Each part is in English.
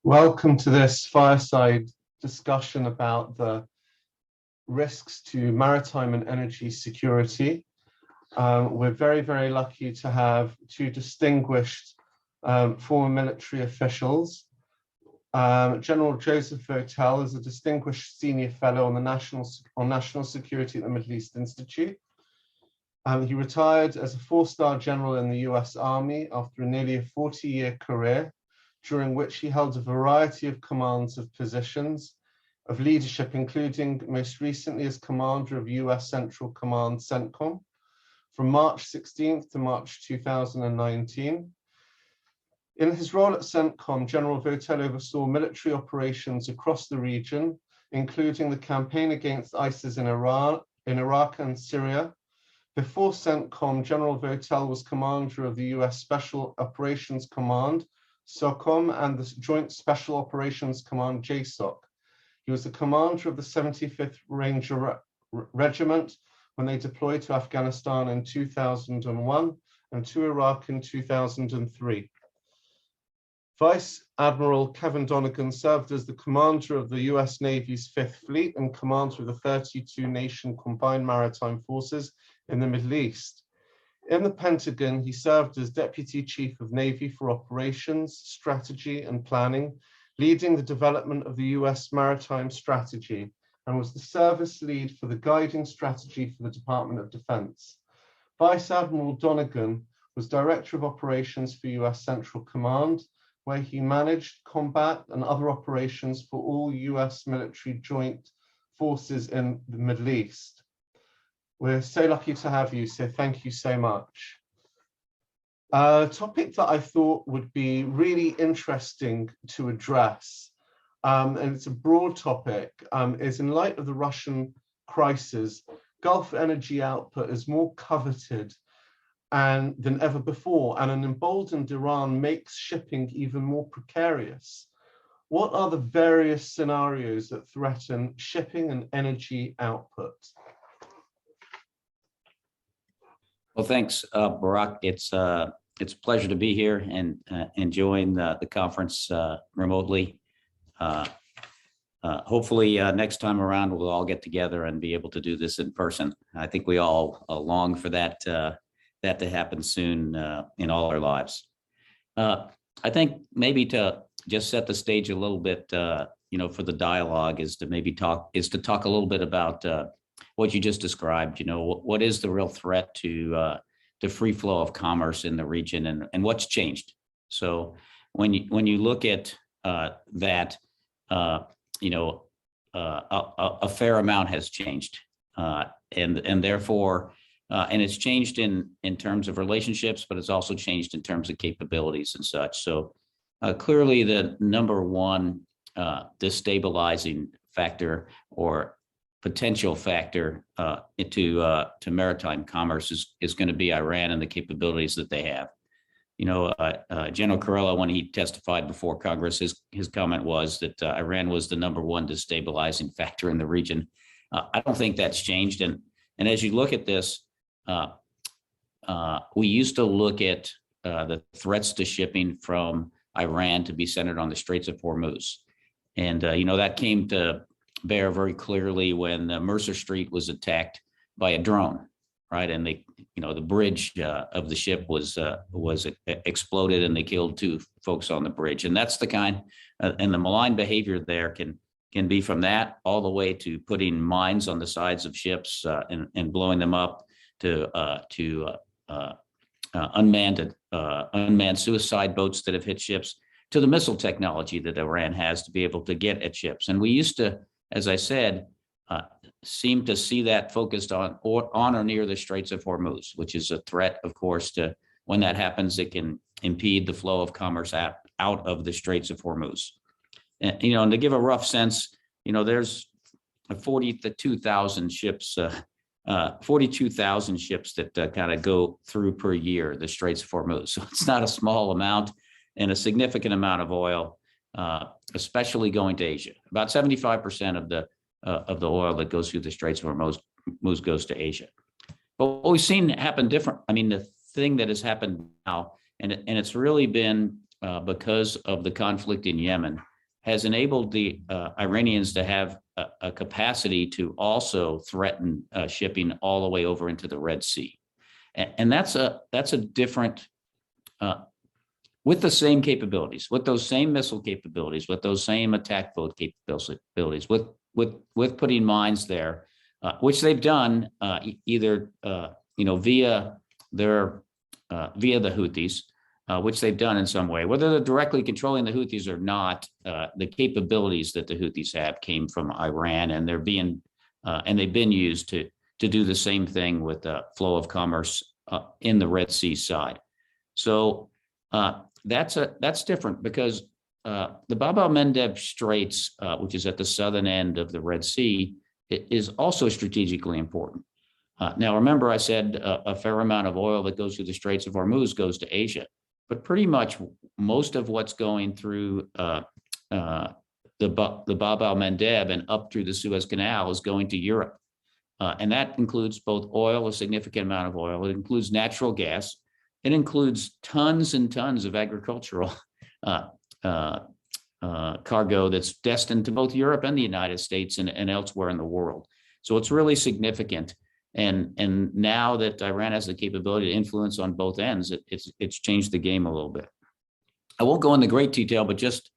Welcome to this fireside discussion about the risks to maritime and energy security. We're very, very lucky to have two distinguished former military officials. General Joseph Votel is a distinguished senior fellow on national security at the Middle East Institute. He retired as a four-star general in the US Army after nearly a 40-year career, during which he held a variety of commands of positions of leadership, including most recently as commander of US Central Command CENTCOM from March 16th to March 2019. In his role at CENTCOM, General Votel oversaw military operations across the region, including the campaign against ISIS in Iraq and Syria. Before CENTCOM, General Votel was commander of the US Special Operations Command, SOCOM, and the Joint Special Operations Command, JSOC. He was the commander of the 75th Ranger Regiment when they deployed to Afghanistan in 2001 and to Iraq in 2003. Vice Admiral Kevin Donegan served as the commander of the US Navy's 5th Fleet and commander of the 32-nation Combined Maritime Forces in the Middle East. In the Pentagon, he served as Deputy Chief of Navy for Operations, Strategy, and Planning, leading the development of the US Maritime Strategy, and was the service lead for the guiding strategy for the Department of Defense. Vice Admiral Donegan was Director of Operations for US Central Command, where he managed combat and other operations for all US military joint forces in the Middle East. We're so lucky to have you, so thank you so much. A topic that I thought would be really interesting to address, and it's a broad topic, is in light of the Russian crisis, Gulf energy output is more coveted than ever before, and an emboldened Iran makes shipping even more precarious. What are the various scenarios that threaten shipping and energy output? Well, thanks, Barak. It's a pleasure to be here and enjoying the conference remotely. Hopefully, next time around, we'll all get together and be able to do this in person. I think we all long for that to happen soon in all our lives. I think maybe to just set the stage a little bit, for the dialogue is to talk a little bit about what you just described. What is the real threat to free flow of commerce in the region, and what's changed? So when you look at that, a fair amount has changed, and therefore, and it's changed in terms of relationships, but it's also changed in terms of capabilities and such. So clearly, the number one destabilizing factor or potential factor to maritime commerce is going to be Iran and the capabilities that they have. General Kurilla, when he testified before Congress, his comment was that Iran was the number one destabilizing factor in the region. I don't think that's changed. And as you look at this, we used to look at the threats to shipping from Iran to be centered on the Straits of Hormuz. And, that came to bear very clearly when Mercer Street was attacked by a drone, right? And the bridge of the ship was exploded, and they killed two folks on the bridge. And that's the kind, and the malign behavior there can be from that all the way to putting mines on the sides of ships and blowing them up, to unmanned suicide boats that have hit ships, to the missile technology that Iran has to be able to get at ships. And we used to, as I said, seem to see that focused on or near the Straits of Hormuz, which is a threat, of course, to when that happens, it can impede the flow of commerce out of the Straits of Hormuz. And to give a rough sense, there's 42,000 ships that kind of go through per year the Straits of Hormuz. So it's not a small amount, and a significant amount of oil, especially going to Asia. About 75% of the oil that goes through the Straits of Hormuz goes to Asia. But what we've seen happen different. I mean, the thing that has happened now, and it's really been because of the conflict in Yemen, has enabled the Iranians to have a capacity to also threaten shipping all the way over into the Red Sea. And that's a different, with the same capabilities, with those same missile capabilities, with those same attack boat capabilities, with putting mines there, which they've done either via the Houthis, which they've done in some way. Whether they're directly controlling the Houthis or not, the capabilities that the Houthis have came from Iran, and they're being and they've been used to do the same thing with the flow of commerce in the Red Sea side. So that's different because the Bab el-Mandeb Straits, which is at the southern end of the Red Sea, is also strategically important. Now, remember, I said a fair amount of oil that goes through the Straits of Hormuz goes to Asia, but pretty much most of what's going through the Bab el-Mandeb and up through the Suez Canal is going to Europe. And that includes both oil, a significant amount of oil. It includes natural gas. It includes tons and tons of agricultural cargo that's destined to both Europe and the United States and elsewhere in the world. So it's really significant. And now that Iran has the capability to influence on both ends, it's changed the game a little bit. I won't go into great detail, but just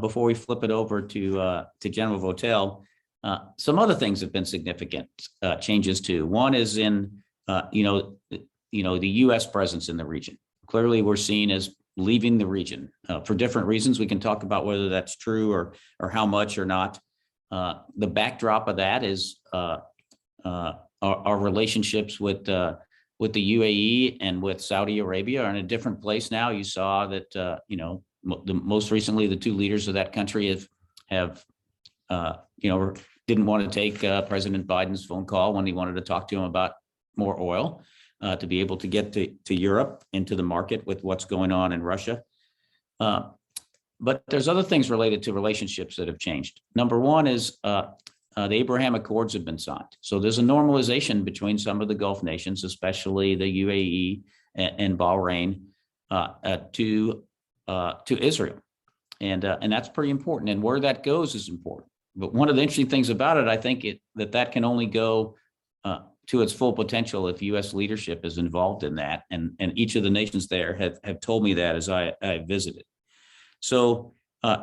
before we flip it over to General Votel, some other things have been significant changes too. One is in the U.S. presence in the region. Clearly, we're seen as leaving the region for different reasons. We can talk about whether that's true or how much or not. The backdrop of that is our relationships with the UAE and with Saudi Arabia are in a different place now. You saw that most recently the two leaders of that country have didn't want to take President Biden's phone call when he wanted to talk to him about more oil to be able to get to Europe, into the market with what's going on in Russia. But there's other things related to relationships that have changed. Number one is the Abraham Accords have been signed. So there's a normalization between some of the Gulf nations, especially the UAE and Bahrain, to Israel. And that's pretty important. And where that goes is important. But one of the interesting things about it, I think that can only go to its full potential if U.S. leadership is involved in that. And each of the nations there have told me that as I visited. So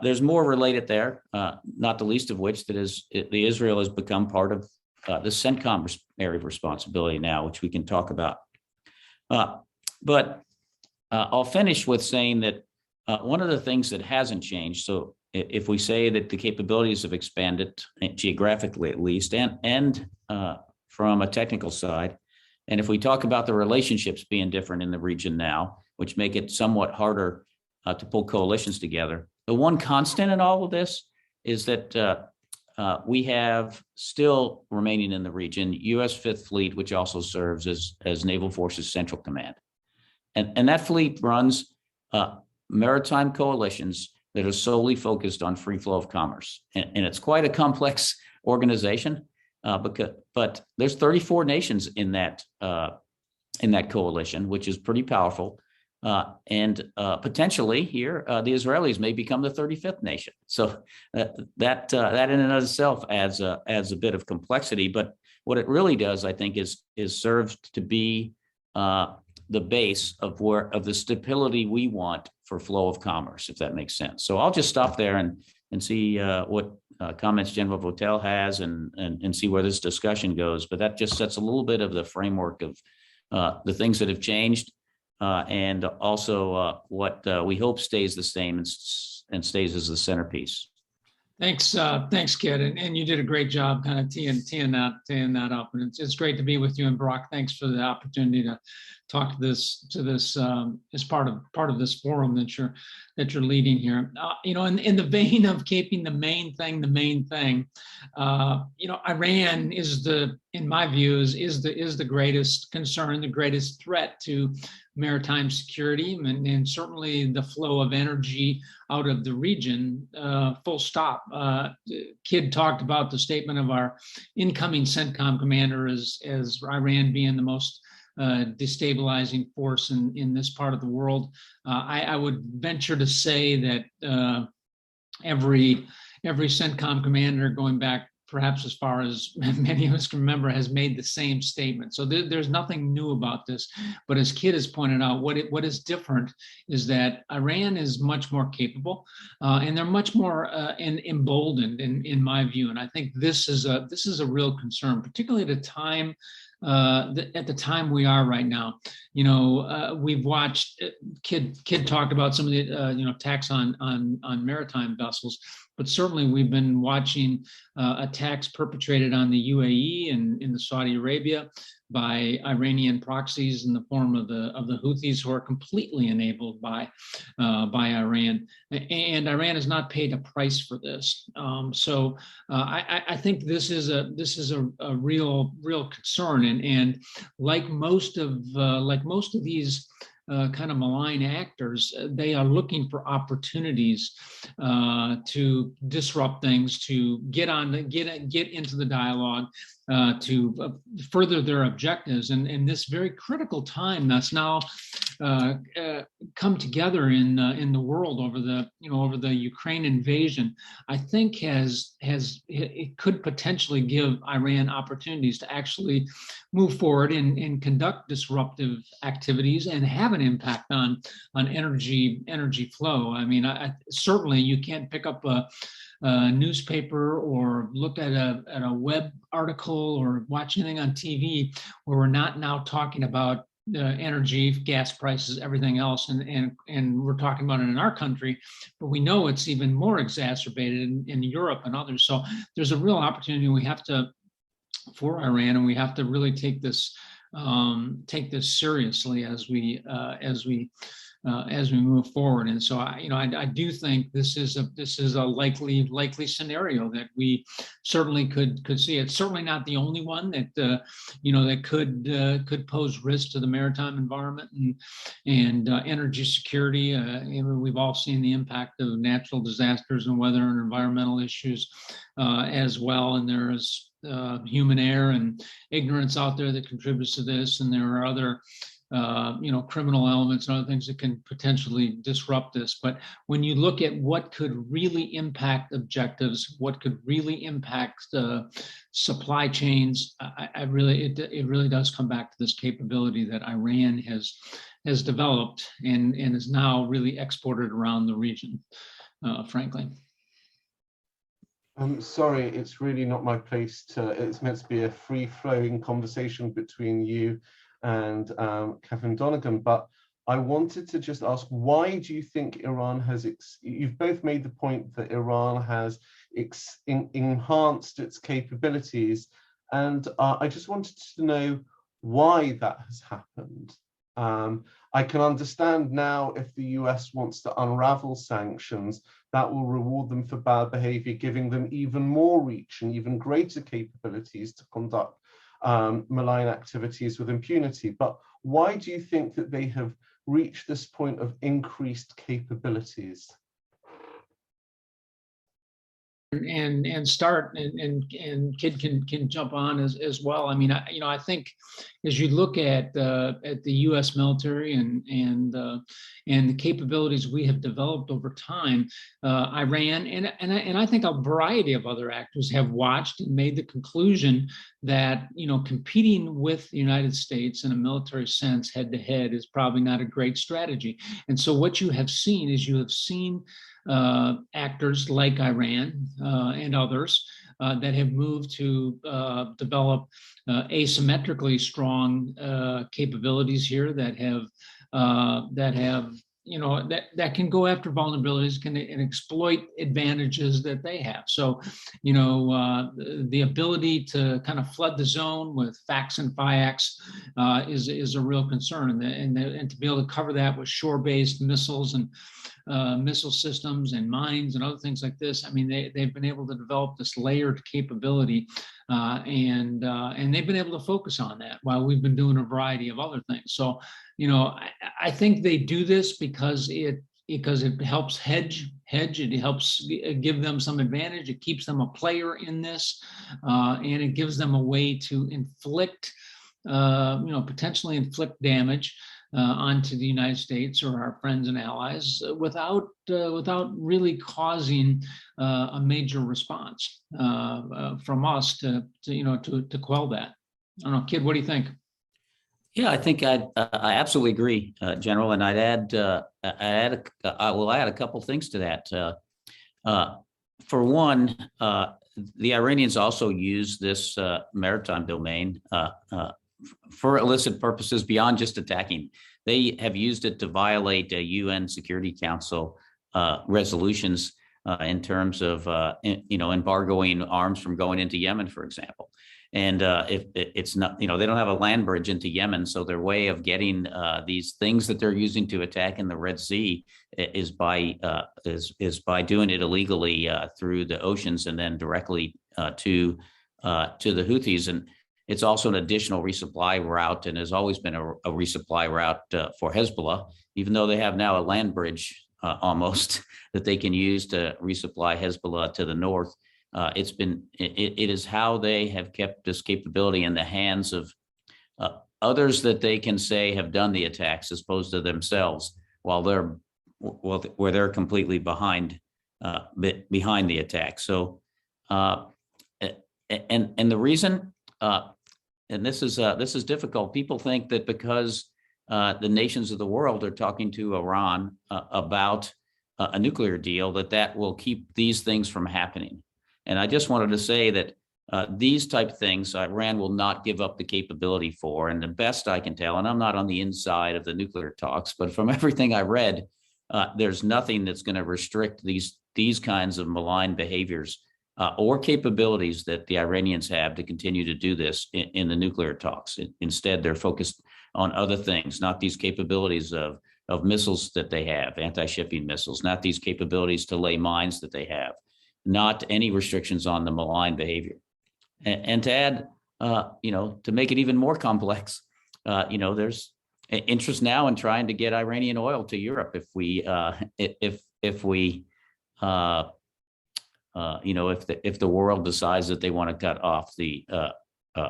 there's more related there, not the least of which that is the Israel has become part of the CENTCOM area of responsibility now, which we can talk about. But I'll finish with saying that one of the things that hasn't changed, so if we say that the capabilities have expanded geographically at least, and from a technical side, and if we talk about the relationships being different in the region now, which make it somewhat harder to pull coalitions together, the one constant in all of this is that we have still remaining in the region U.S. Fifth Fleet, which also serves as Naval Forces Central Command, and that fleet runs maritime coalitions that are solely focused on free flow of commerce, and it's quite a complex organization. But there's 34 nations in that coalition, which is pretty powerful, and potentially here the Israelis may become the 35th nation. So that in and of itself adds a bit of complexity. But what it really does, I think, is serves to be the base of the stability we want for flow of commerce, if that makes sense. So I'll just stop there and see what comments General Votel has and see where this discussion goes. But that just sets a little bit of the framework of the things that have changed and also what we hope stays the same and stays as the centerpiece. Thanks, Kit, and you did a great job kind of teeing that up, and it's great to be with you. And Barak, thanks for the opportunity to talk to this as part of this forum that you're leading here. In the vein of keeping the main thing, Iran is in my view is the greatest concern, the greatest threat to maritime security, and certainly the flow of energy out of the region, full stop. Kid talked about the statement of our incoming CENTCOM commander as Iran being the most destabilizing force in this part of the world. I would venture to say that every CENTCOM commander going back perhaps as far as many of us can remember has made the same statement. So there's nothing new about this. But as Kit has pointed out, what is different is that Iran is much more capable, and they're much more emboldened, in my view. And I think this is a real concern, particularly at a time. At the time we are right now, we've watched. Kid talked about some of the attacks on maritime vessels, but certainly we've been watching attacks perpetrated on the UAE and in the Saudi Arabia by Iranian proxies in the form of the Houthis, who are completely enabled by Iran, and Iran has not paid a price for this. So I think this is a real concern, and like most of these kind of malign actors, they are looking for opportunities to disrupt things, to get into the dialogue, to further their objectives. And in this very critical time that's now come together in the world over the Ukraine invasion, I think it could potentially give Iran opportunities to actually move forward and conduct disruptive activities and have an impact on energy flow. I mean, certainly you can't pick up a newspaper or look at a web article or watch anything on TV where we're not now talking about energy, gas prices, everything else, and we're talking about it in our country, but we know it's even more exacerbated in Europe and others. So there's a real opportunity for Iran, and we have to really take this seriously as we move forward. And so I do think this is a likely scenario that we certainly could see. It's certainly not the only one that that could pose risk to the maritime environment and energy security. We've all seen the impact of natural disasters and weather and environmental issues as well. And there is human error and ignorance out there that contributes to this, and there are other criminal elements and other things that can potentially disrupt this. But when you look at what could really impact objectives, what could really impact supply chains, it really does come back to this capability that Iran has developed and is now really exported around the region, frankly. I'm sorry, it's really not my place it's meant to be a free-flowing conversation between you and Catherine Donegan, but I wanted to just ask, why do you think Iran has, you've both made the point that Iran has enhanced its capabilities, and I just wanted to know why that has happened. I can understand now if the US wants to unravel sanctions, that will reward them for bad behavior, giving them even more reach and even greater capabilities to conduct malign activities with impunity. But why do you think that they have reached this point of increased capabilities? And start and Kid can jump on as well. I mean, I think as you look at the U.S. military and the capabilities we have developed over time, Iran and I think a variety of other actors have watched and made the conclusion that competing with the United States in a military sense head to head is probably not a great strategy. And so what you have seen is actors like Iran and others that have moved to develop asymmetrically strong capabilities here that can go after vulnerabilities and exploit advantages that they have. So, the ability to kind of flood the zone with FACS and FIACS is a real concern, and to be able to cover that with shore-based missiles and missile systems and mines and other things like this. I mean, they've been able to develop this layered capability, and they've been able to focus on that while we've been doing a variety of other things. So, I think they do this because it helps hedge. It helps give them some advantage. It keeps them a player in this, and it gives them a way to inflict, potentially inflict damage onto the United States or our friends and allies without really causing a major response from us to quell that. I don't know, Kid, what do you think? Yeah, I think I absolutely agree, General, and I will add a couple things to that. For one, the Iranians also use this maritime domain for illicit purposes beyond just attacking. They have used it to violate UN Security Council resolutions in terms of embargoing arms from going into Yemen, for example. And if it's not, they don't have a land bridge into Yemen, so their way of getting these things that they're using to attack in the Red Sea is by doing it illegally through the oceans and then directly to the Houthis. And it's also an additional resupply route, and has always been a resupply route for Hezbollah, even though they have now a land bridge almost that they can use to resupply Hezbollah to the north. It is how they have kept this capability in the hands of others that they can say have done the attacks as opposed to themselves, while they're completely behind the attack. So, and the reason, and this is difficult. People think that because the nations of the world are talking to Iran about a nuclear deal, that will keep these things from happening. And I just wanted to say that these type of things, Iran will not give up the capability for. And the best I can tell, and I'm not on the inside of the nuclear talks, but from everything I read, there's nothing that's going to restrict these kinds of malign behaviors or capabilities that the Iranians have to continue to do this in the nuclear talks. Instead, they're focused on other things, not these capabilities of missiles that they have, anti-shipping missiles, not these capabilities to lay mines that they have, not any restrictions on the malign behavior. And to add, to make it even more complex, there's interest now in trying to get Iranian oil to Europe if the world decides that they want to cut off the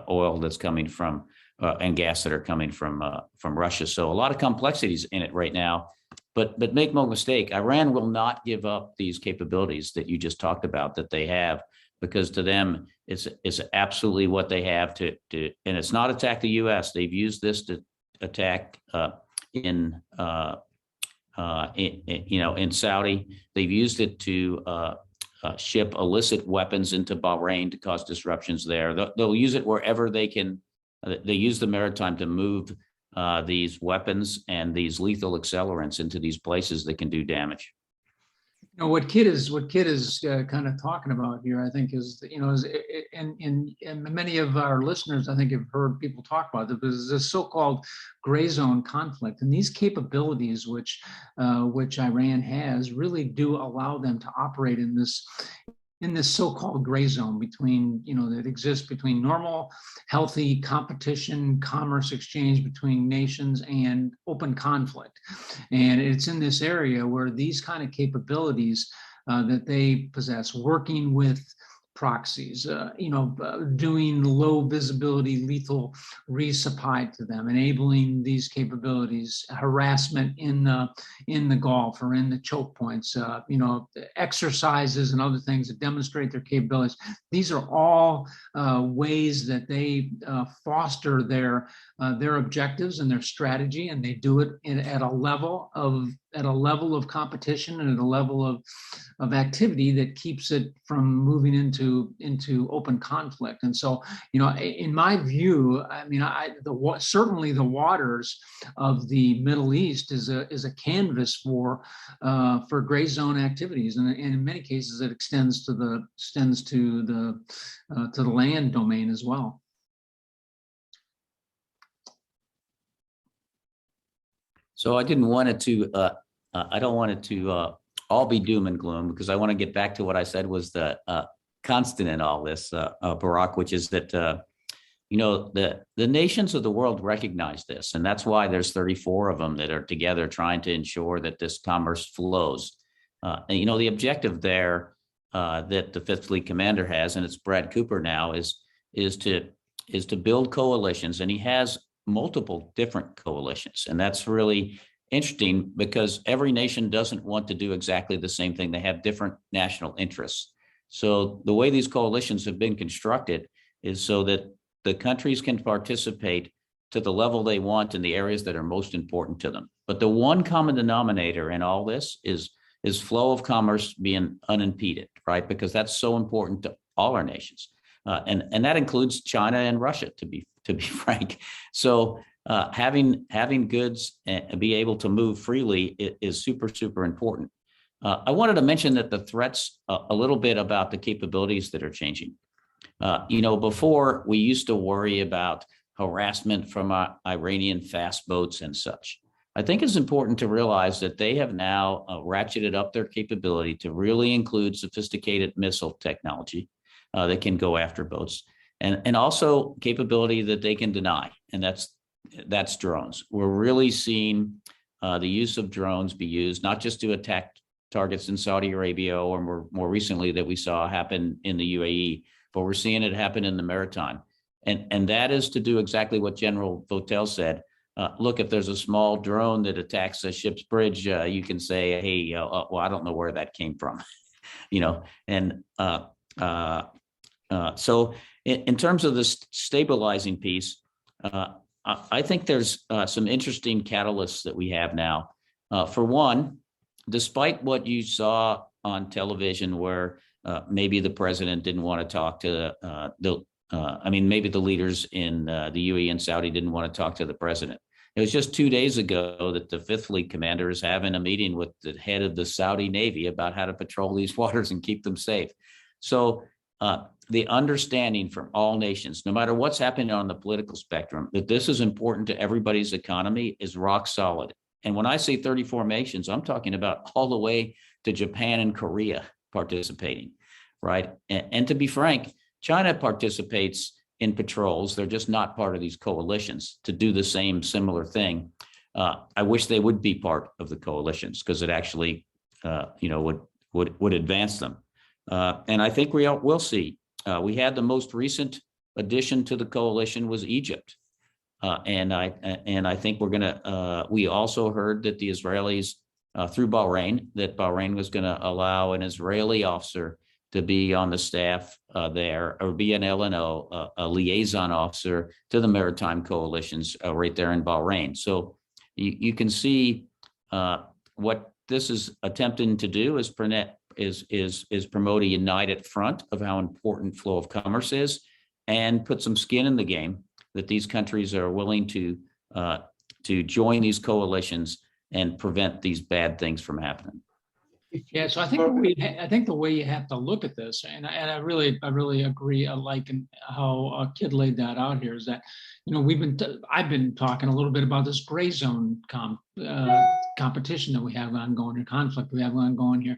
oil that's coming from and gas that are coming from Russia. So a lot of complexities in it right now. But make no mistake, Iran will not give up these capabilities that you just talked about that they have, because to them it's absolutely what they have to and it's not attack the U.S. They've used this to attack in Saudi. They've used it to ship illicit weapons into Bahrain to cause disruptions there. They'll use it wherever they can. They use the maritime to move these weapons and these lethal accelerants into these places that can do damage. What Kid is kind of talking about here, I think, and many of our listeners, I think, have heard people talk about it. There's this so-called gray zone conflict, and these capabilities which Iran has really do allow them to operate in this so-called gray zone between, that exists between normal, healthy competition, commerce exchange between nations and open conflict. And it's in this area where these kind of capabilities that they possess, working with proxies, doing low visibility lethal resupply to them, enabling these capabilities, harassment in the Gulf or in the choke points, exercises and other things that demonstrate their capabilities. These are all ways that they foster their objectives and their strategy, and they do it at a level of competition and at a level of activity that keeps it from moving into open conflict. And so, in my view, certainly the waters of the Middle East is a canvas for gray zone activities, and in many cases it extends to the land domain as well. So I don't want it to all be doom and gloom, because I want to get back to what I said was the constant in all this, Barak, which is that the nations of the world recognize this, and that's why there's 34 of them that are together trying to ensure that this commerce flows. The objective there that the Fifth Fleet Commander has, and it's Brad Cooper now, is to build coalitions, and he has multiple different coalitions. And that's really interesting because every nation doesn't want to do exactly the same thing. They have different national interests. So the way these coalitions have been constructed is so that the countries can participate to the level they want in the areas that are most important to them. But the one common denominator in all this is flow of commerce being unimpeded, right? Because that's so important to all our nations. And that includes China and Russia, to be frank. So having goods be able to move freely is super, super important. I wanted to mention that the threats a little bit about the capabilities that are changing. Before we used to worry about harassment from Iranian fast boats and such. I think it's important to realize that they have now ratcheted up their capability to really include sophisticated missile technology that can go after boats, and also capability that they can deny, and that's drones. We're really seeing the use of drones be used not just to attack targets in Saudi Arabia or more recently that we saw happen in the UAE, but we're seeing it happen in the Maritime. And that is to do exactly what General Votel said. Look, if there's a small drone that attacks a ship's bridge, you can say, hey, well, I don't know where that came from, So in terms of the stabilizing piece, I think there's some interesting catalysts that we have now. For one, despite what you saw on television where maybe the president didn't want to talk to maybe the leaders in the UAE and Saudi didn't want to talk to the president. It was just 2 days ago that the Fifth Fleet commander is having a meeting with the head of the Saudi Navy about how to patrol these waters and keep them safe. So the understanding from all nations, no matter what's happening on the political spectrum, that this is important to everybody's economy is rock solid. And when I say 34 nations, I'm talking about all the way to Japan and Korea participating, right? And to be frank, China participates in patrols. They're just not part of these coalitions to do the same similar thing. I wish they would be part of the coalitions because it actually, would advance them. And I think we'll see. We had the most recent addition to the coalition was Egypt. And I think we also heard that the Israelis through Bahrain, that Bahrain was going to allow an Israeli officer to be on the staff there, or be an LNO, a liaison officer to the maritime coalitions right there in Bahrain. So you can see what this is attempting to do is promote a united front of how important flow of commerce is, and put some skin in the game that these countries are willing to join these coalitions and prevent these bad things from happening. Yeah, so I think the way you have to look at this, and I really agree. I like how Kid laid that out here, is that I've been talking a little bit about this gray zone competition that we have ongoing, or conflict we have ongoing here.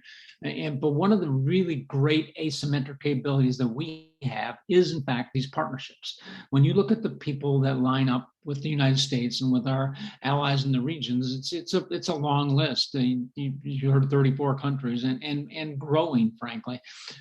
But one of the really great asymmetric capabilities that we have is, in fact, these partnerships. When you look at the people that line up with the United States and with our allies in the regions, it's a long list. You heard 34 countries and growing, frankly.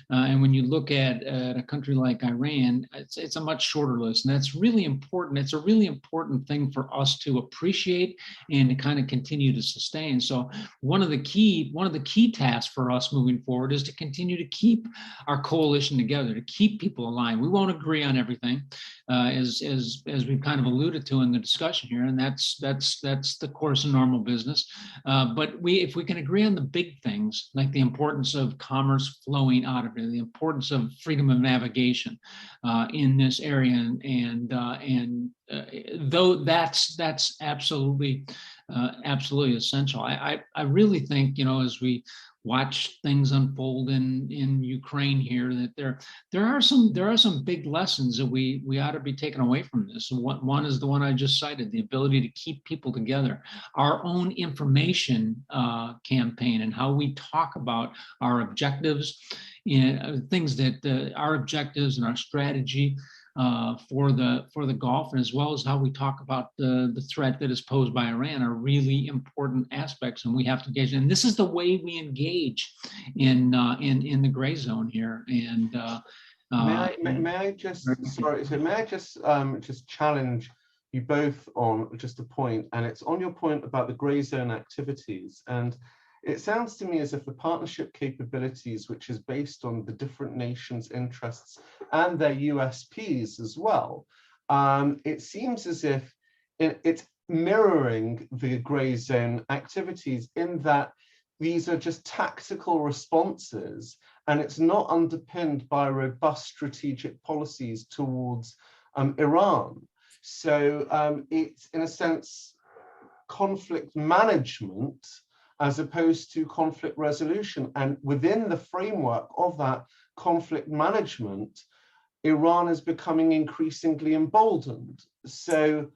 And when you look at a country like Iran, it's a much shorter list, and that's really important. It's a really important thing for us to appreciate and to kind of continue to sustain. So one of the key tasks for us moving forward is to continue to keep our coalition together, to keep people aligned. We won't agree on everything, as we've kind of alluded to in the discussion here, and that's the course of normal business. But if we can agree on the big things, like the importance of commerce flowing out of it, the importance of freedom of navigation in this area, and though that's absolutely essential. I really think, as we watch things unfold in Ukraine here, that there are some big lessons that we ought to be taking away from this. And one is the one I just cited: the ability to keep people together. Our own information campaign and how we talk about our objectives, things that our objectives and our strategy for the Gulf, and as well as how we talk about the threat that is posed by Iran, are really important aspects, and we have to engage. And this is the way we engage in the gray zone here. And may I just challenge you both on just a point, and it's on your point about the gray zone activities. And it sounds to me as if the partnership capabilities, which is based on the different nations' interests and their USPs as well, it seems as if it's mirroring the gray zone activities in that these are just tactical responses, and it's not underpinned by robust strategic policies towards Iran. So it's, in a sense, conflict management as opposed to conflict resolution. And within the framework of that conflict management, Iran is becoming increasingly emboldened. So,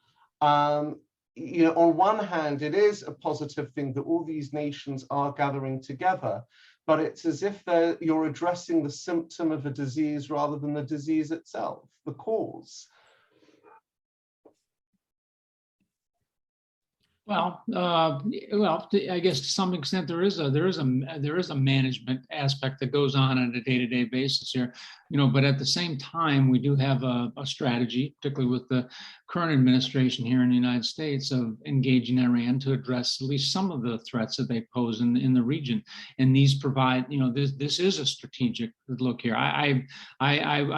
you know, on one hand, it is a positive thing that all these nations are gathering together, but it's as if you're addressing the symptom of a disease rather than the disease itself, the cause. Well, I guess to some extent there is a management aspect that goes on a day-to-day basis here, you know. But at the same time, we do have a strategy, particularly with the current administration here in the United States, of engaging Iran to address at least some of the threats that they pose in the region. And these provide, you know, this is a strategic look here. I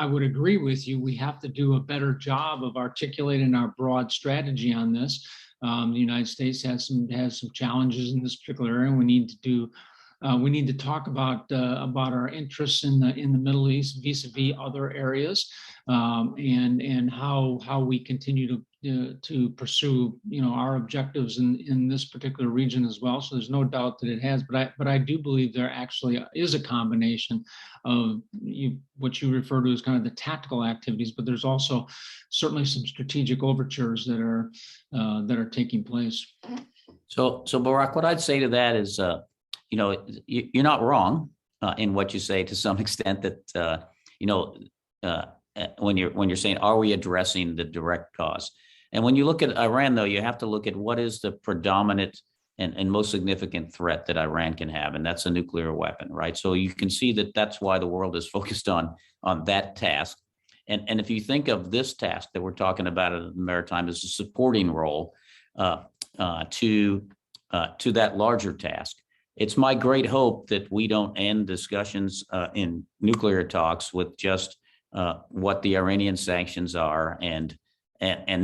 would agree with you. We have to do a better job of articulating our broad strategy on this. The United States has some challenges in this particular area. We need to talk about our interests in the Middle East vis-a-vis other areas, and how we continue to pursue, you know, our objectives in this particular region as well. So there's no doubt that it has, but I do believe there actually is a combination of what you refer to as kind of the tactical activities, but there's also certainly some strategic overtures that are taking place. So Barak, what I'd say to that is, you know, you're not wrong in what you say to some extent, that you know, when you're saying, are we addressing the direct cause? And when you look at Iran, though, you have to look at what is the predominant and most significant threat that Iran can have, and that's a nuclear weapon, right? So you can see that that's why the world is focused on that task. And if you think of this task that we're talking about at Maritime as a supporting role to that larger task, it's my great hope that we don't end discussions in nuclear talks with just what the Iranian sanctions are and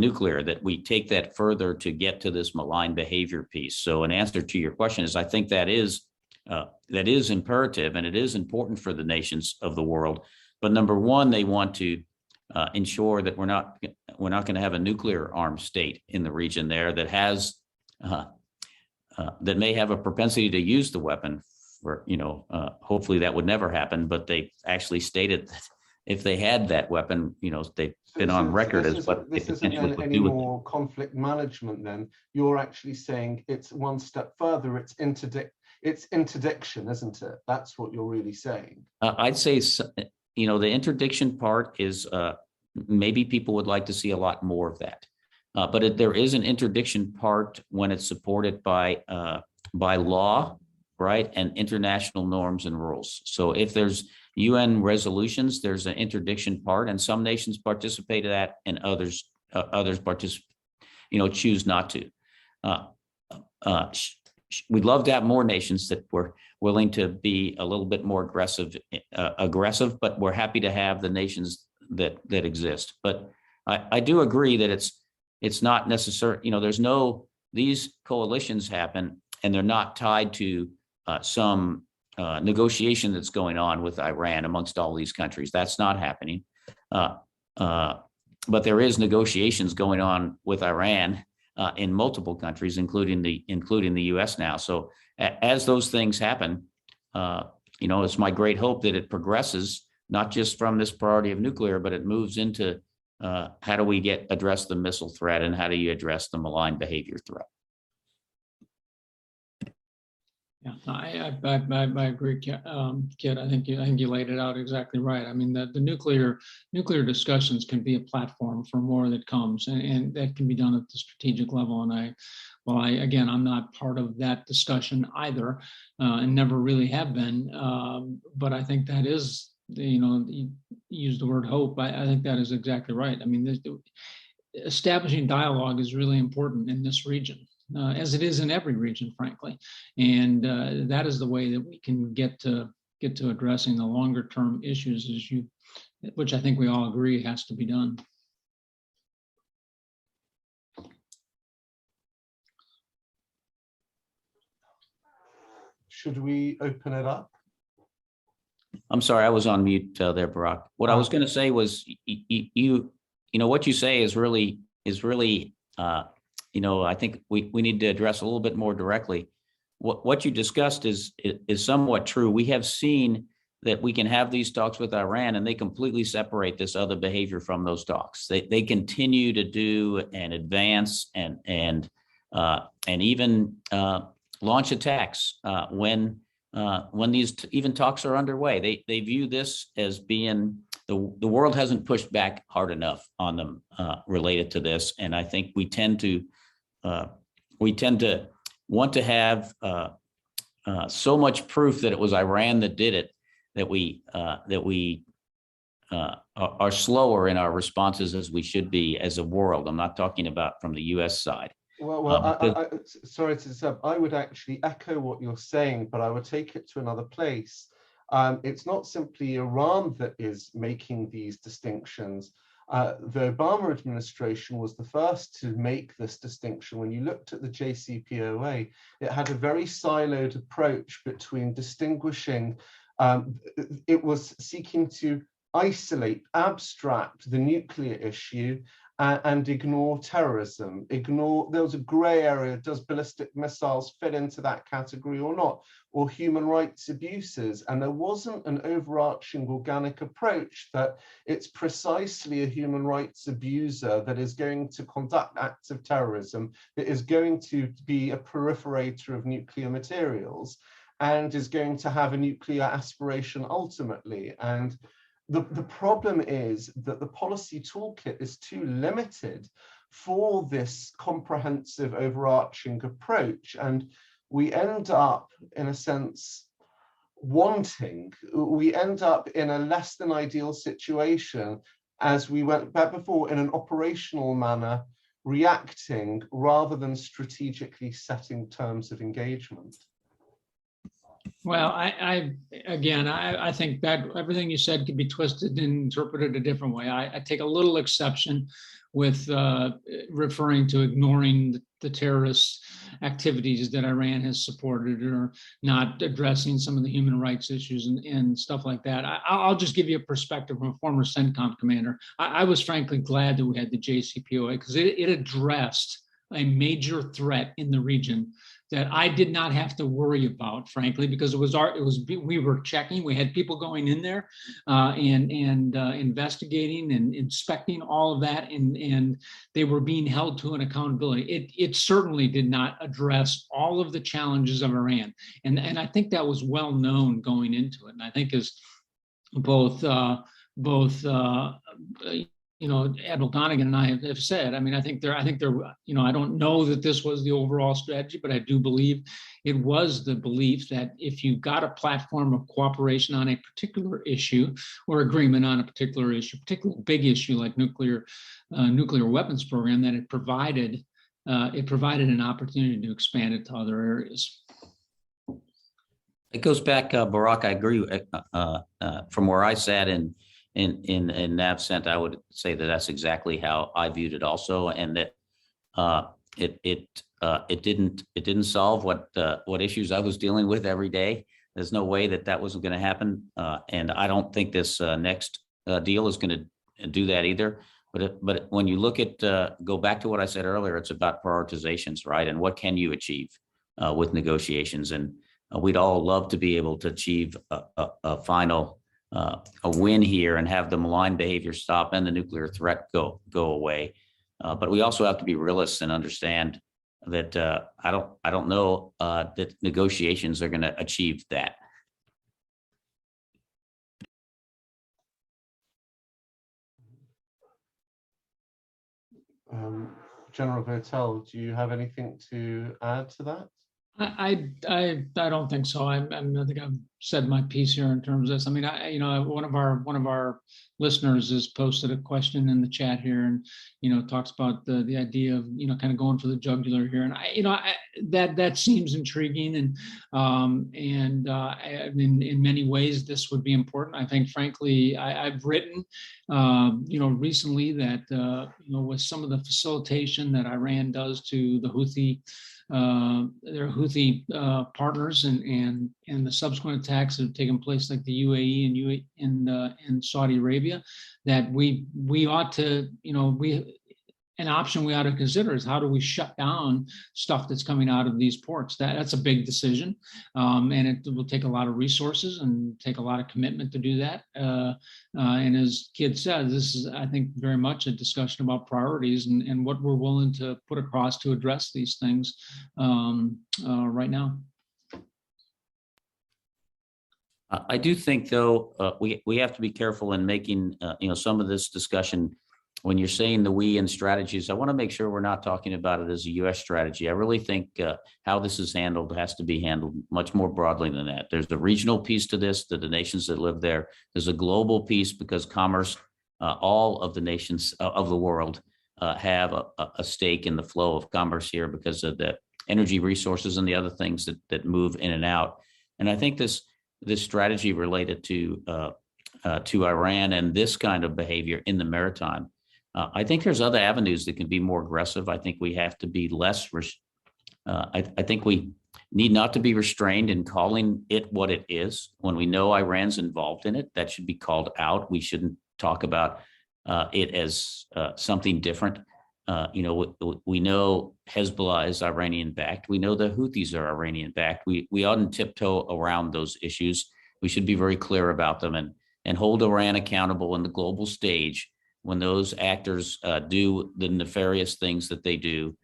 nuclear, that we take that further to get to this malign behavior piece. So an answer to your question is, I think that is imperative, and it is important for the nations of the world. But number one, they want to ensure that we're not going to have a nuclear armed state in the region there that has that may have a propensity to use the weapon for, you know, hopefully that would never happen, but they actually stated that if they had that weapon, you know, they've been on record as what this isn't any more conflict management. Then you're actually saying it's one step further. It's interdiction, isn't it? That's what you're really saying. I'd say, you know, the interdiction part is maybe people would like to see a lot more of that. But there is an interdiction part when it's supported by law, right, and international norms and rules. So if there's UN resolutions, there's an interdiction part, and some nations participate in that, and others choose not to. We'd love to have more nations that were willing to be a little bit more aggressive, but we're happy to have the nations that exist. But I do agree that it's not necessary. You know, these coalitions happen, and they're not tied to some negotiation that's going on with Iran amongst all these countries. That's not happening. But there is negotiations going on with Iran in multiple countries, including the U.S. now. So as those things happen, you know, it's my great hope that it progresses, not just from this priority of nuclear, but it moves into how do we address the missile threat, and how do you address the malign behavior threat? Yeah, I agree, Kit. I think you laid it out exactly right. I mean, the nuclear discussions can be a platform for more that comes, and that can be done at the strategic level. And I'm not part of that discussion either, and never really have been. But I think that is, you know, you use the word hope. I think that is exactly right. I mean, establishing dialogue is really important in this region, as it is in every region, frankly. And that is the way that we can get to addressing the longer term issues, which I think we all agree has to be done. Should we open it up? I'm sorry, I was on mute there, Barak. What I was going to say was, you know, what you say is really, you know, I think we need to address a little bit more directly. What you discussed is somewhat true. We have seen that we can have these talks with Iran, and they completely separate this other behavior from those talks. They continue to do and advance and even launch attacks when these even talks are underway. They view this as being the world hasn't pushed back hard enough on them related to this, and I think we tend to want to have so much proof that it was Iran that did it that we are slower in our responses as we should be as a world. I'm not talking about from the U.S. side. Well, sorry to interrupt. I would actually echo what you're saying, but I would take it to another place. It's not simply Iran that is making these distinctions. The Obama administration was the first to make this distinction. When you looked at the JCPOA, it had a very siloed approach between distinguishing. It was seeking to isolate, abstract the nuclear issue and ignore terrorism. There was a gray area. Does ballistic missiles fit into that category or not? Or human rights abuses? And there wasn't an overarching organic approach that it's precisely a human rights abuser that is going to conduct acts of terrorism, that is going to be a proliferator of nuclear materials, and is going to have a nuclear aspiration ultimately. And the problem is that the policy toolkit is too limited for this comprehensive overarching approach. And we end up, in a sense, we end up in a less than ideal situation as we went back before in an operational manner, reacting rather than strategically setting terms of engagement. Well, I think that everything you said could be twisted and interpreted a different way. I take a little exception with referring to ignoring the terrorist activities that Iran has supported or not addressing some of the human rights issues and stuff like that. I'll just give you a perspective from a former CENTCOM commander. I was frankly glad that we had the JCPOA because it addressed a major threat in the region that I did not have to worry about, frankly, because we were checking. We had people going in there and investigating and inspecting all of that, and they were being held to an accountability. It certainly did not address all of the challenges of Iran, and I think that was well known going into it. And I think as both Admiral Donegan and I have said, I mean, I think there, I don't know that this was the overall strategy, but I do believe it was the belief that if you got a platform of cooperation on a particular issue or agreement on a particular issue, particularly big issue like nuclear weapons program, that it provided an opportunity to expand it to other areas. It goes back, Barak, I agree. From where I sat in NAVCENT, I would say that that's exactly how I viewed it also, and that it didn't solve what issues I was dealing with every day. There's no way that wasn't going to happen, and I don't think this next deal is going to do that either. But when you look at go back to what I said earlier, it's about prioritizations, right? And what can you achieve with negotiations? And we'd all love to be able to achieve a final a win here and have the malign behavior stop and the nuclear threat go away. But we also have to be realists and understand that I don't know that negotiations are going to achieve that. General Votel, do you have anything to add to that? I don't think so. I think said my piece here in terms of this. I mean, one of our listeners has posted a question in the chat here, and talks about the idea of kind of going for the jugular here, and that seems intriguing, and I mean, in many ways this would be important. I think, frankly, I've written recently that with some of the facilitation that Iran does to the their Houthi partners, and the subsequent attacks that have taken place, like the UAE and Saudi Arabia, that we ought to, an option we ought to consider is how do we shut down stuff that's coming out of these ports. That's a big decision, and it will take a lot of resources and take a lot of commitment to do that. And as Kid said, this is, I think, very much a discussion about priorities and what we're willing to put across to address these things right now. I do think, though, we have to be careful in making some of this discussion. When you're saying the we and strategies, I want to make sure we're not talking about it as a U.S. strategy. I really think how this is handled has to be handled much more broadly than that. There's the regional piece to this, the nations that live there. There's a global piece because commerce, all of the nations of the world have a stake in the flow of commerce here because of the energy resources and the other things that move in and out. And I think this strategy related to Iran and this kind of behavior in the maritime, I think there's other avenues that can be more aggressive. I think we have to be less. I think we need not to be restrained in calling it what it is. When we know Iran's involved in it, that should be called out. We shouldn't talk about it as something different. We know Hezbollah is Iranian-backed. We know the Houthis are Iranian-backed. We oughtn't tiptoe around those issues. We should be very clear about them and hold Iran accountable in the global stage when those actors do the nefarious things that they do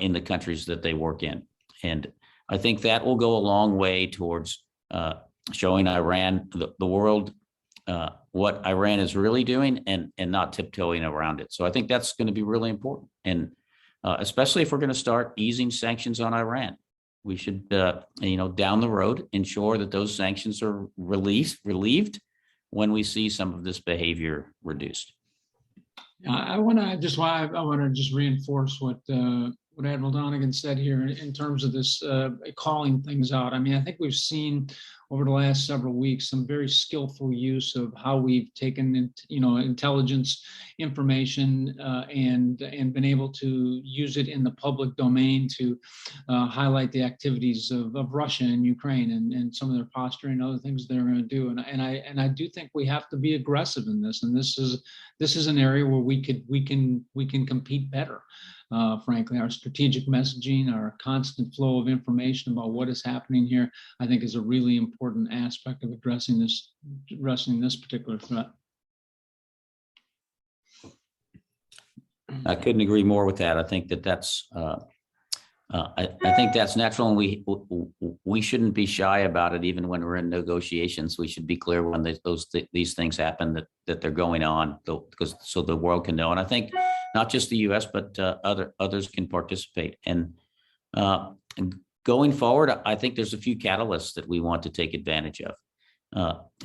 in the countries that they work in. And I think that will go a long way towards showing Iran, the world, what Iran is really doing and not tiptoeing around it. So I think that's going to be really important. And especially if we're going to start easing sanctions on Iran, we should, down the road, ensure that those sanctions are relieved when we see some of this behavior reduced. I want to just reinforce what Admiral Donegan said here in terms of this calling things out. I mean, I think we've seen over the last several weeks some very skillful use of how we've taken intelligence information and been able to use it in the public domain to highlight the activities of Russia and Ukraine and some of their posturing and other things they're going to do. And I do think we have to be aggressive in this. And this is an area where we can compete better. Frankly, our strategic messaging, our constant flow of information about what is happening here, I think is a really important aspect of addressing this particular threat. I couldn't agree more with that. I think that's I think that's natural, and we shouldn't be shy about it. Even when we're in negotiations, we should be clear when these things happen that they're going on, because so the world can know. And I think not just the U.S. but others can participate. And going forward, I think there's a few catalysts that we want to take advantage of.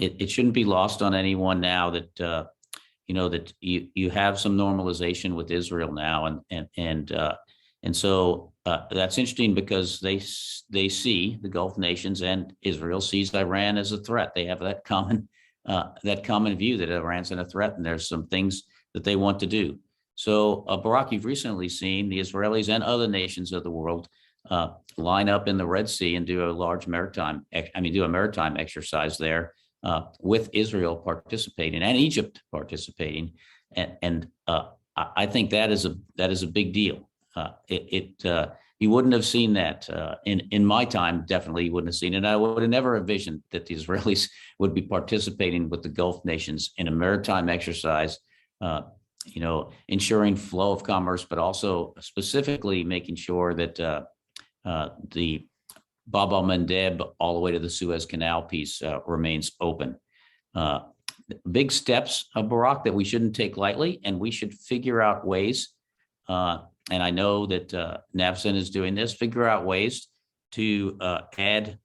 It shouldn't be lost on anyone now that that you have some normalization with Israel now, and so that's interesting because they see the Gulf nations and Israel sees Iran as a threat. They have that common view that Iran's a threat, and there's some things that they want to do. So, Barak, you've recently seen the Israelis and other nations of the world line up in the Red Sea and do a maritime exercise there with Israel participating and Egypt participating, and I think that is a big deal. You wouldn't have seen that in my time. Definitely, you wouldn't have seen it. I would have never envisioned that the Israelis would be participating with the Gulf nations in a maritime exercise. Ensuring flow of commerce, but also specifically making sure that the Bab el-Mandeb all the way to the Suez Canal piece remains open. Big steps, Barak, that we shouldn't take lightly, and we should figure out ways. And I know that NAVCEN is doing this. Figure out ways to add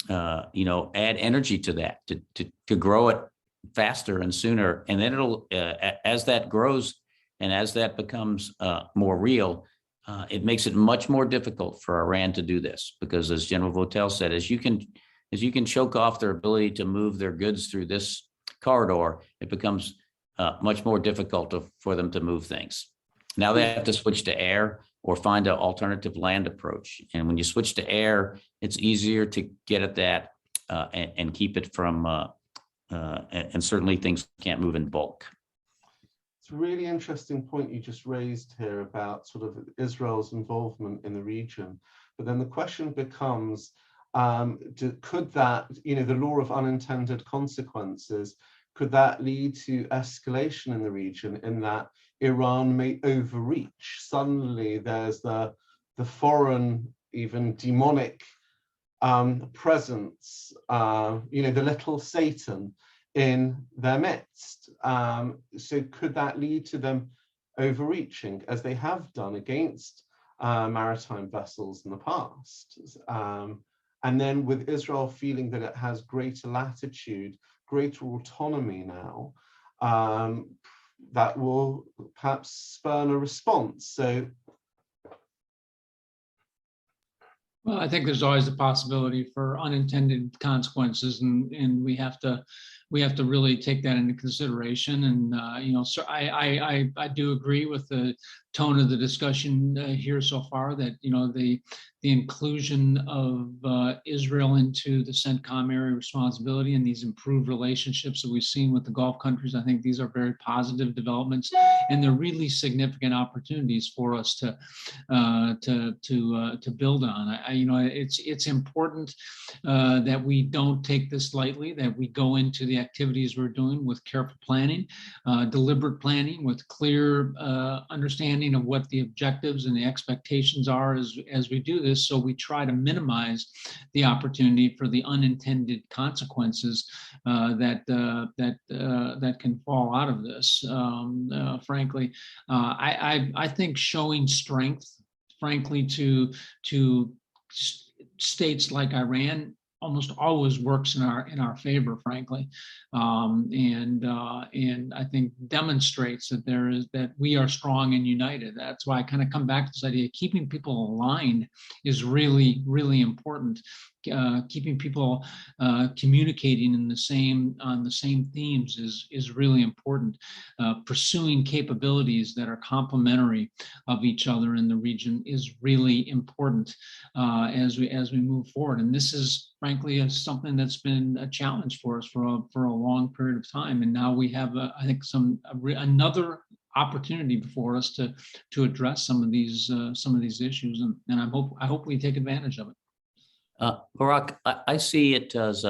add energy to that, to grow it faster and sooner. And then it'll, as that grows and as that becomes more real, it makes it much more difficult for Iran to do this, because as General Votel said, as you can choke off their ability to move their goods through this corridor, it becomes much more difficult for them to move things. Now they have to switch to air or find an alternative land approach. And when you switch to air, it's easier to get at that and keep it from, and certainly things can't move in bulk. It's a really interesting point you just raised here about sort of Israel's involvement in the region. But then the question becomes, could that, the law of unintended consequences, could that lead to escalation in the region, in that Iran may overreach? Suddenly there's the foreign, even demonic presence, the little Satan in their midst. So could that lead to them overreaching, as they have done against maritime vessels in the past? And then with Israel feeling that it has greater latitude, greater autonomy now, that will perhaps spurn a response. So, well, I think there's always a possibility for unintended consequences, and we have to really take that into consideration. And so I do agree with the tone of the discussion here so far, that the inclusion of Israel into the CENTCOM area responsibility and these improved relationships that we've seen with the Gulf countries, I think these are very positive developments, and they're really significant opportunities for us to build on. It's important that we don't take this lightly, that we go into the activities we're doing with careful planning, deliberate planning, with clear understanding of what the objectives and the expectations are as we do this, so we try to minimize the opportunity for the unintended consequences that can fall out of this. Frankly, I think showing strength, frankly, to states like Iran almost always works in our favor, frankly, and I think demonstrates that we are strong and united. That's why I kind of come back to this idea: keeping people aligned is really, really important. Keeping people communicating on the same themes is really important. Pursuing capabilities that are complementary of each other in the region is really important as we move forward. And this is, frankly, something that's been a challenge for us for a long period of time. And now we have, I think, another opportunity before us to address some of these issues, and I hope we take advantage of it. Barak, I see it as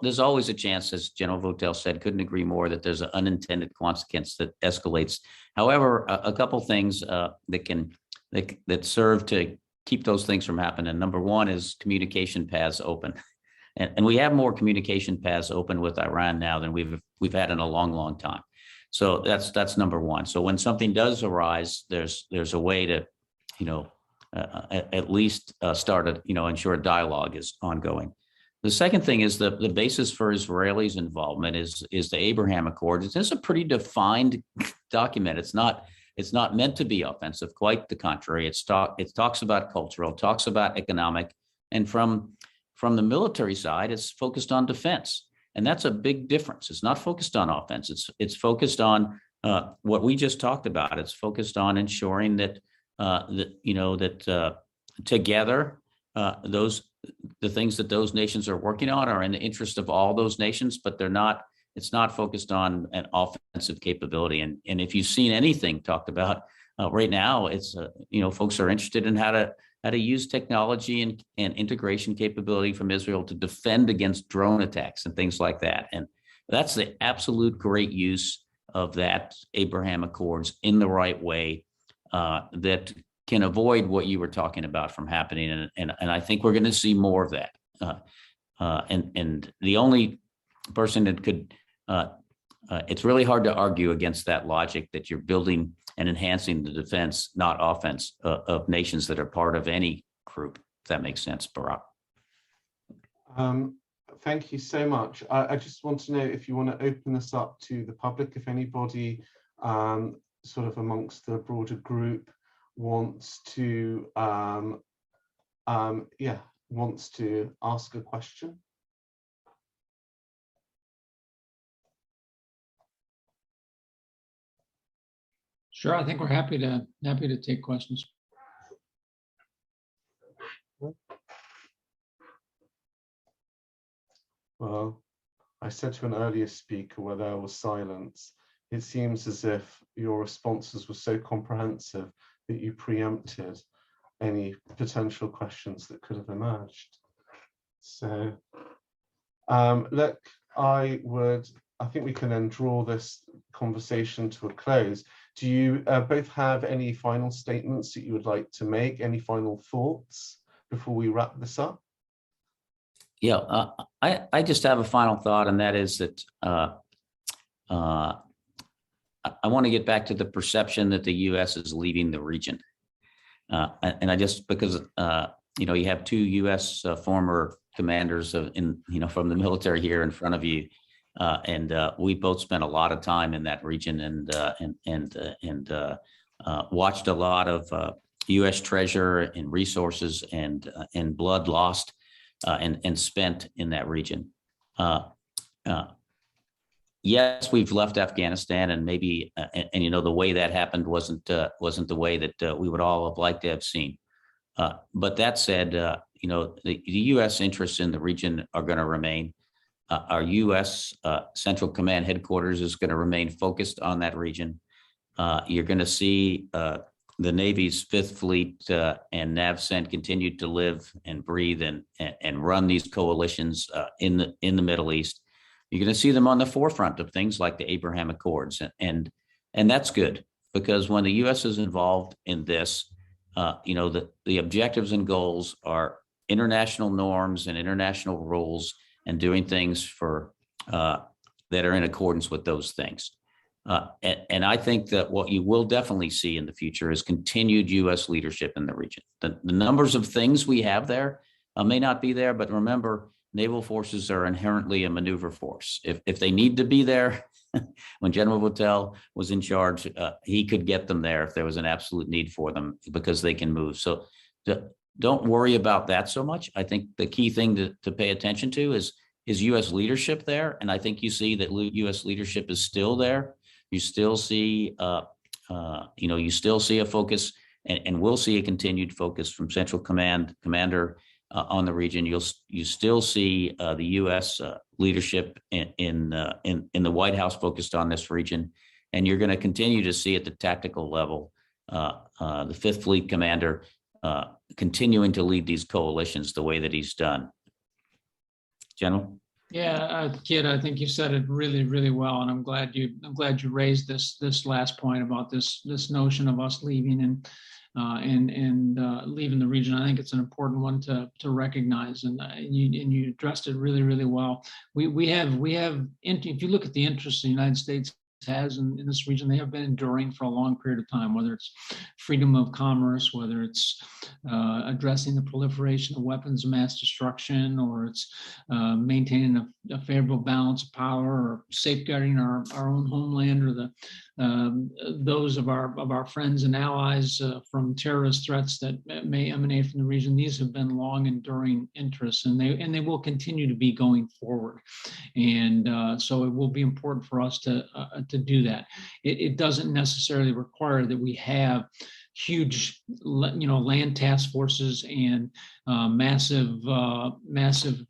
there's always a chance, as General Votel said, couldn't agree more, that there's an unintended consequence that escalates. However, a couple things that serve to keep those things from happening. Number one is communication paths open. And we have more communication paths open with Iran now than we've had in a long, long time. So that's number one. So when something does arise, there's a way to, at least ensure a dialogue is ongoing. The second thing is the basis for Israelis' involvement is the Abraham Accords. It's a pretty defined document. It's not meant to be offensive. Quite the contrary. It talks about cultural, talks about economic, and from the military side, it's focused on defense, and that's a big difference. It's not focused on offense. It's focused on what we just talked about. It's focused on ensuring that together, the things that those nations are working on are in the interest of all those nations, but it's not focused on an offensive capability. And if you've seen anything talked about right now, it's, folks are interested in how to use technology and integration capability from Israel to defend against drone attacks and things like that. And that's the absolute great use of that Abraham Accords in the right way, that can avoid what you were talking about from happening. And I think we're going to see more of that. And the only person that could, it's really hard to argue against that logic that you're building and enhancing the defense, not offense, of nations that are part of any group, if that makes sense, Barak. Um, Thank you so much. I just want to know if you want to open this up to the public, if anybody sort of amongst the broader group wants to wants to ask a question. Sure, I think we're happy to take questions. Well, I said to an earlier speaker where there was silence, it seems as if your responses were so comprehensive that you preempted any potential questions that could have emerged. So, look, I think we can then draw this conversation to a close. Do you both have any final statements that you would like to make? Any final thoughts before we wrap this up? Yeah, I just have a final thought, and that is that I want to get back to the perception that the U.S. is leaving the region, and I just because you have two U.S. Former commanders from the military here in front of you, and we both spent a lot of time in that region and watched a lot of U.S. treasure and resources and blood lost. And spent in that region. Yes, we've left Afghanistan, and maybe the way that happened wasn't the way that we would all have liked to have seen. But that said, the U.S. interests in the region are going to remain. Our U.S. Central Command headquarters is going to remain focused on that region. You're going to see the Navy's Fifth Fleet and NAVCENT continue to live and breathe and run these coalitions in the Middle East. You're going to see them on the forefront of things like the Abraham Accords, and that's good, because when the U.S. is involved in this, the objectives and goals are international norms and international rules, and doing things that are in accordance with those things. And I think that what you will definitely see in the future is continued U.S. leadership in the region. The numbers of things we have there may not be there, but remember, naval forces are inherently a maneuver force. If they need to be there, when General Votel was in charge, he could get them there if there was an absolute need for them, because they can move. So don't worry about that so much. I think the key thing to pay attention to is U.S. leadership there, and I think you see that U.S. leadership is still there. You still see, you still see a focus, and we'll see a continued focus from Central Commander on the region. You still see the U.S. leadership in the White House focused on this region, and you're going to continue to see at the tactical level the Fifth Fleet Commander continuing to lead these coalitions the way that he's done. General. Yeah, Kid, I think you said it really, really well, and I'm glad you raised this last point about this notion of us leaving and leaving the region. I think it's an important one to recognize, and you addressed it really, really well. We have if you look at the interests the United States has in this region, they have been enduring for a long period of time, whether it's freedom of commerce, whether it's addressing the proliferation of weapons of mass destruction, or it's maintaining a favorable balance of power, or safeguarding our own homeland, or those of our friends and allies from terrorist threats that may emanate from the region. These have been long enduring interests, and they will continue to be going forward. And so it will be important for us to do that. It doesn't necessarily require that we have huge, land task forces and massive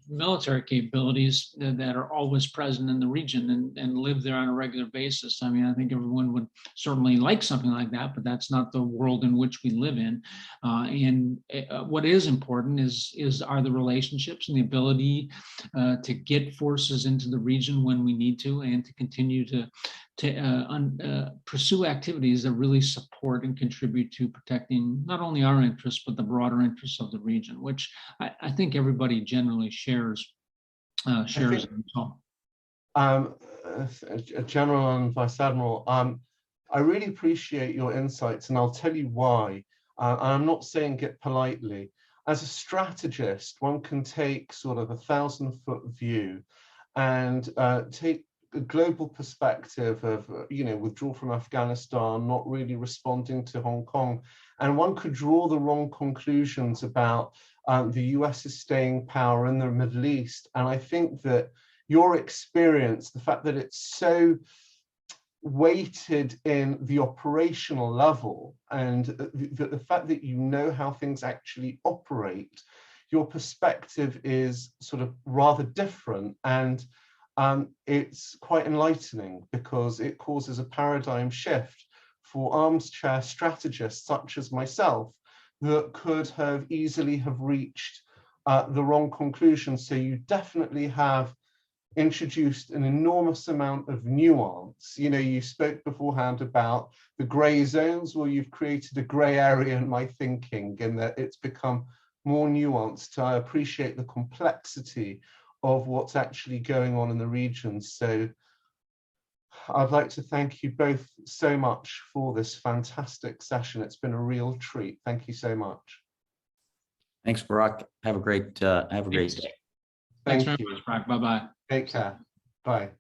military capabilities that are always present in the region and live there on a regular basis. I mean, I think everyone would certainly like something like that, but that's not the world in which we live in. And what is important are the relationships and the ability to get forces into the region when we need to, and to continue to pursue activities that really support and contribute to protecting not only our interests, but the broader interests of the region, which I think everybody generally shares. General and Vice Admiral, I really appreciate your insights, and I'll tell you why. I'm not saying it politely. as a strategist, one can take sort of 1,000-foot view and take a global perspective of, withdrawal from Afghanistan, not really responding to Hong Kong. And one could draw the wrong conclusions about the US's staying power in the Middle East. And I think that your experience, the fact that it's so weighted in the operational level, and the fact that you know how things actually operate, your perspective is sort of rather different. And it's quite enlightening, because it causes a paradigm shift for armchair strategists such as myself that could have easily have reached the wrong conclusion. So you definitely have introduced an enormous amount of nuance. You spoke beforehand about the gray zones. Well, you've created a gray area in my thinking, in that it's become more nuanced. I appreciate the complexity of what's actually going on in the region. So I'd like to thank you both so much for this fantastic session. It's been a real treat. Thank you so much. Thanks, Barak. Have a great day. Thanks very much, Barak. Bye-bye. Take care. Bye.